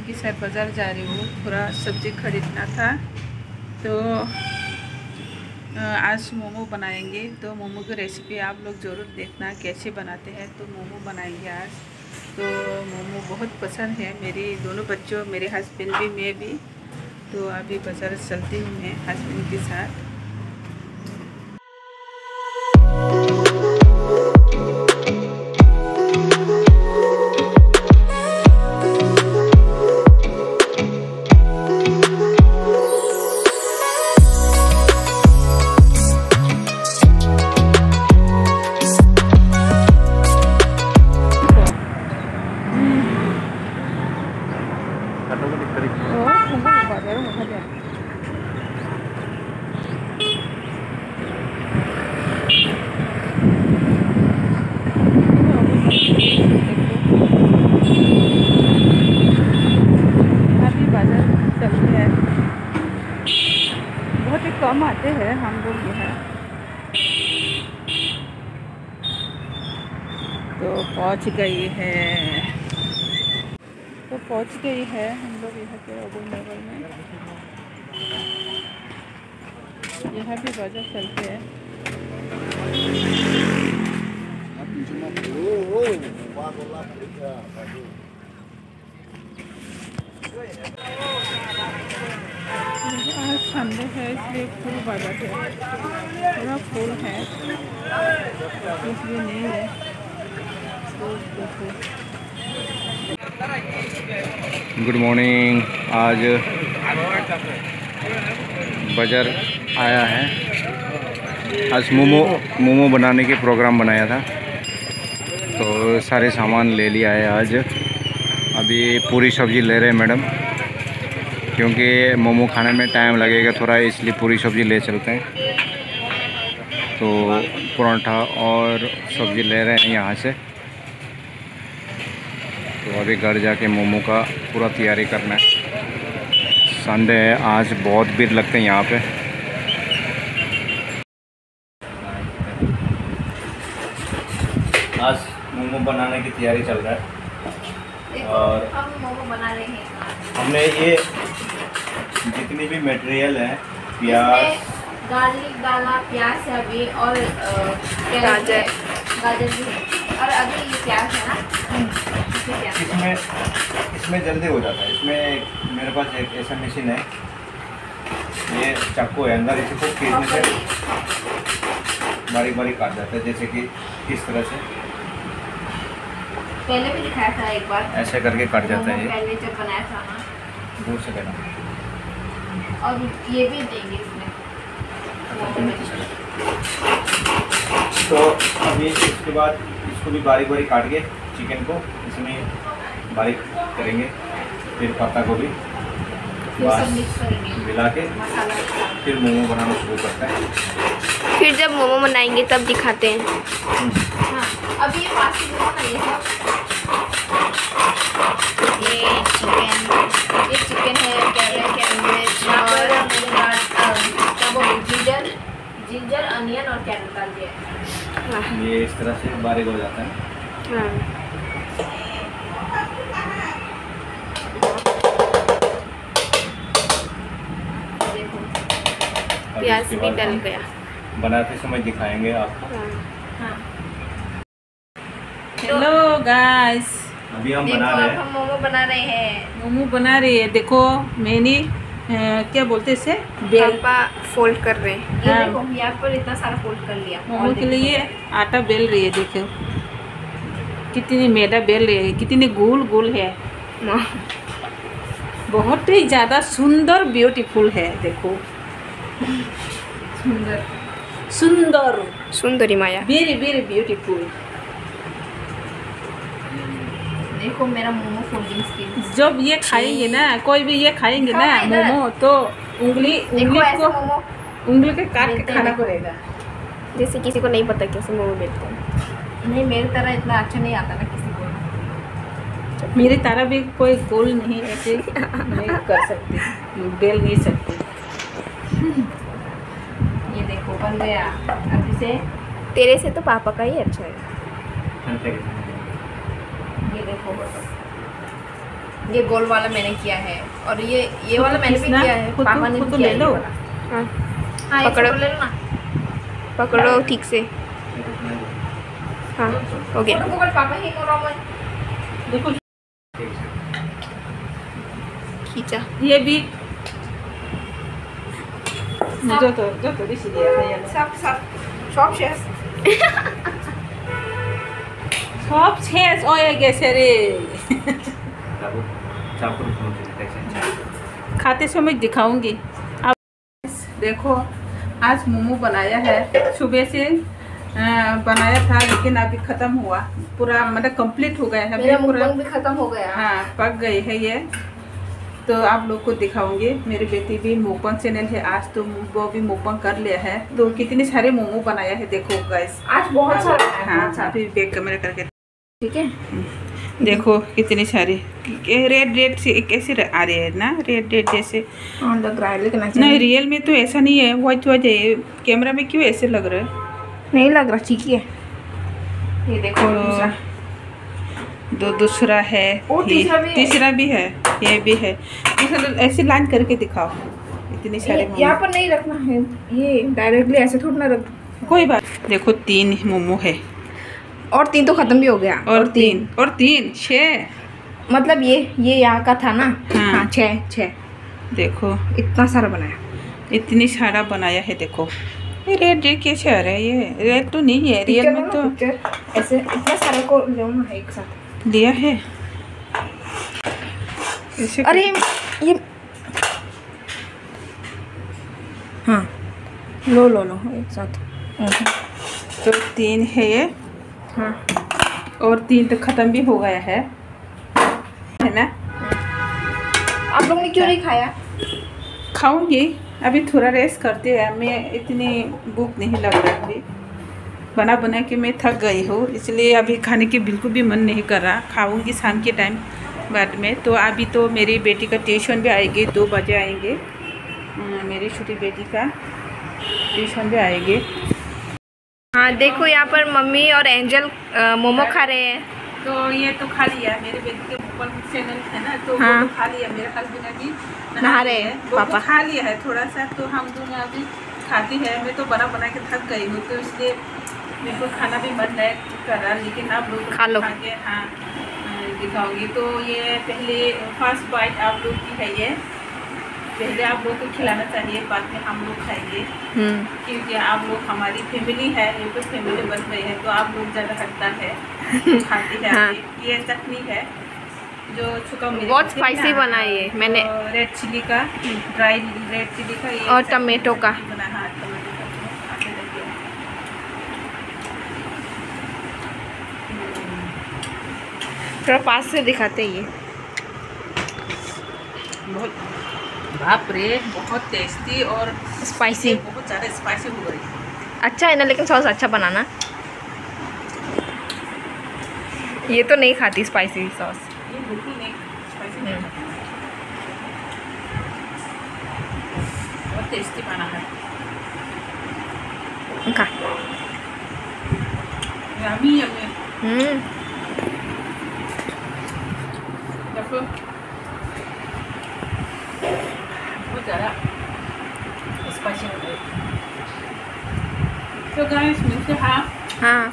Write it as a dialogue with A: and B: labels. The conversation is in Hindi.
A: के साथ बाज़ार जा रही हूँ, थोड़ा सब्ज़ी खरीदना था। तो आज मोमो बनाएंगे, तो मोमो की रेसिपी आप लोग ज़रूर देखना कैसे बनाते हैं। तो मोमो बनाएंगे आज। तो मोमो बहुत पसंद है मेरी दोनों बच्चों, मेरे हस्बैंड भी, मैं भी। तो अभी बाज़ार चलती हूँ मैं हस्बैंड के साथ। बहुत ही कम आते हैं हम लोग यहाँ। तो पहुँच गई है, हम लोग यहाँ के अबू नगर में। यहाँ भी बाजार चलते हैं। आज संडे है इसलिए फुल बाजार है, पूरा फुल है, इसलिए नहीं है।
B: Good morning. आज बाजार आया है। आज मोमो बनाने के प्रोग्राम बनाया था, तो सारे सामान ले लिया है आज। अभी पूरी सब्ज़ी ले रहे हैं मैडम, क्योंकि मोमो खाने में टाइम लगेगा थोड़ा, इसलिए पूरी सब्ज़ी ले चलते हैं। तो पराठा और सब्ज़ी ले रहे हैं यहाँ से। तो अभी घर जाके मोमो का पूरा तैयारी करना है। संडे है, आज बहुत भीड़ लगते हैं यहाँ पे। आज मोमो बनाने की तैयारी चल रहा है और
C: हम मोमो बना रहे हैं।
B: हमने ये जितनी भी मटेरियल है, प्याज,
C: गार्लिक डाला, प्याज है अभी, और गाजर भी है, और अभी ये प्याज है ना।
B: इसमें जल्दी हो जाता है। इसमें मेरे पास एक ऐसा मशीन है, ये चाकू है अंदर, इसी को खींचने से बारीक बारीक काट जाता है, जैसे कि इस तरह से।
C: पहले भी दिखाया था एक बार,
B: ऐसे करके काट जाता है।
C: पहले जब बनाया था ना,
B: दूर से करना।
C: और ये भी देंगे इसमें।
B: तो अभी इसके बाद इसको भी बारीक बारीक काट के चिकन को इसमें बारीक करेंगे, फिर पत्ता को भी मिला के फिर मोमो बनाना शुरू करते हैं।
D: फिर जब मोमो बनाएंगे तब दिखाते हैं।
C: हाँ, अभी ये फास्ट ये चिकन है, कैरेट, जिंजर, अनियन और कैरेट डाल दिया।
B: ये इस तरह से बारीक हो जाता है।
D: प्याज भी डल गया।
B: बनाते समय दिखाएंगे आपको।
A: हेलो गाइस,
B: अभी हम बना रहे हैं।
C: हम मोमो बना रहे हैं।
A: मोमो बना रही है। देखो मैंने क्या बोलते इसे, बेल
D: पापा फोल्ड कर रहे हैं।
C: ये देखो यहाँ पर इतना सारा फोल्ड कर लिया।
A: मोमो के लिए आटा बेल रही है। देखो कितनी मैदा बेल रही है, कितनी गोल गोल है, बहुत ही ज़्यादा सुंदर ब्यूटीफुल है। देखो सुंदर सुंदर
D: सुंदरी माया,
A: वेरी वेरी ब्यूटीफुल।
C: देखो मेरा मोमो फोल्डिंग स्किल।
A: जब ये खाएंगे ना, कोई भी ये खाएंगे ना मोमो, तो उंगली के काट के खाना पड़ेगा।
D: जैसे किसी को नहीं पता कैसे मोमो बेलते हैं।
C: नहीं, मेरी तरह इतना अच्छा नहीं आता ना किसी को।
A: मेरी तरह भी कोई गोल नहीं ऐसे नहीं कर सकती, बेल नहीं सकती।
C: ये देखो बन गया। अब इसे
D: तेरे से तो पापा का ही अच्छा है।
C: ये देखो ये गोल वाला मैंने किया है और ये वाला मैंने भी किया है। पापा ने
A: खुद
C: किया
A: ले
C: है
A: लो।
C: ये वाला।
D: हाँ
C: हाँ ये
D: पकड़ो।
C: फोटो ले लो ना।
D: पकड़ो ठीक से। हाँ हो गया।
C: फोटो को पापा ही करो मैं।
A: देखो
D: खींचा।
A: ये भी जो थोड़ी सी लिया था ये
C: सब शॉप शेयर्स।
A: सब शेष ओए कैसे रे खाते समय दिखाऊंगी। अब देखो आज मोमो बनाया है। सुबह से बनाया था लेकिन अभी ख़त्म हुआ पूरा, मतलब कंप्लीट हो गया है
C: मेरा
A: पूरा।
C: मुंह भी खत्म हो गया।
A: हाँ पक गई है ये, तो आप लोग को दिखाऊंगी। मेरी बेटी भी मोपंग चैनल है, आज तो वो भी मोपंग कर लिया है। तो कितने सारे मोमो बनाया है देखो गाइस।
C: आज बहुत सारा है।
A: हाँ
C: बहुत सारा।
A: अभी बैक कैमरा करके
C: ठीक है।
A: देखो कितनी सारी रेड से कैसे आ रही है ना, रेड जैसे।
C: हाँ लग रहा है लेकिन अच्छा
A: नहीं रियल में तो ऐसा नहीं है, वाइट है। कैमरा में क्यों ऐसे लग रहा है?
C: नहीं लग रहा, ठीक ही है। ये देखो
A: दूसरा है,
C: और
A: तीसरा भी है, ये भी है। ऐसे लाइन करके दिखाओ इतनी सारी मोमो।
C: यहाँ पर नहीं रखना है, ये डायरेक्टली ऐसे थोड़ा ना रख।
A: कोई बात। देखो 3 मोमो है
C: और 3 तो खत्म भी हो गया।
A: और 3 6
C: मतलब ये यहाँ का था ना।
A: हाँ।
C: हाँ 6
A: देखो
C: इतना सारा बनाया।
A: इतनी सारा बनाया है। देखो ये रेड कैसे आ रहा है? ये रेड तो नहीं है रियल में, तो
C: पिक्चर ऐसे इतना सारा को लो ना एक साथ
A: दिया है ऐसे।
C: अरे ये हाँ लो एक साथ।
A: तो 3 है ये।
C: हाँ
A: और 3 तो ख़त्म भी हो गया है ना।
C: आप लोग ने क्यों नहीं खाया?
A: खाऊंगी अभी, थोड़ा रेस्ट करते हैं। मैं इतनी भूख नहीं लग रहा अभी, बना के मैं थक गई हूँ, इसलिए अभी खाने की बिल्कुल भी मन नहीं कर रहा। खाऊंगी शाम के टाइम बाद में। तो अभी तो मेरी बेटी का ट्यूशन भी आएगी, 2 बजे आएंगे। मेरी छोटी बेटी का ट्यूशन भी आएगी।
D: हाँ देखो यहाँ पर मम्मी और एंजल मोमो खा रहे हैं।
A: तो ये तो खा लिया मेरे बेटी के ऊपर चैनल है ना, तो
D: हाँ।
A: वो तो खा लिया। मेरे हस्बैंड अभी
D: नहा रहे हैं,
A: वो
D: पापा।
A: तो खा लिया है थोड़ा सा, तो हम दोनों अभी खाती है। मैं तो बना के थक गई हूँ, तो इसलिए मेरे को खाना भी मन नहीं कर रहा। लेकिन आप लोग
D: खा लो।
A: के हाँ दिखाऊंगी। तो ये पहले फर्स्ट बाइट आप लोग की है। ये पहले आप लोग को खिलाना चाहिए, बाद में हम लोग खाएंगे, क्योंकि आप लोग हमारी फैमिली है। ये तो फैमिली बन गई है, तो आप लोग ज़्यादा हटता है खाती है।
D: हाँ।
A: ये चटनी है जो छुका मिर्च
D: बहुत स्पाइसी बना है ये मैंने।
A: रेड चिली का, ड्राई रेड चिली का ये
D: और टमेटो का
A: बना। हाँ टमाटो का आटे लगे।
D: थोड़ा पास से दिखाते हैं। ये
A: बहुत बाप रे, बहुत टेस्टी और
D: स्पाइसी।
A: बहुत ज़्यादा स्पाइसी हो गई।
D: अच्छा है ना, लेकिन सॉस अच्छा बनाना। ये तो नहीं खाती स्पाइसी सॉस।
A: ये बिल्कुल नहीं स्पाइसी नहीं है। बहुत टेस्टी बना है।
D: खा।
A: यम्मी देखो बहुत ज़्यादा स्पाइसी हो गई। तो गाइस मिलते हैं
D: हाँ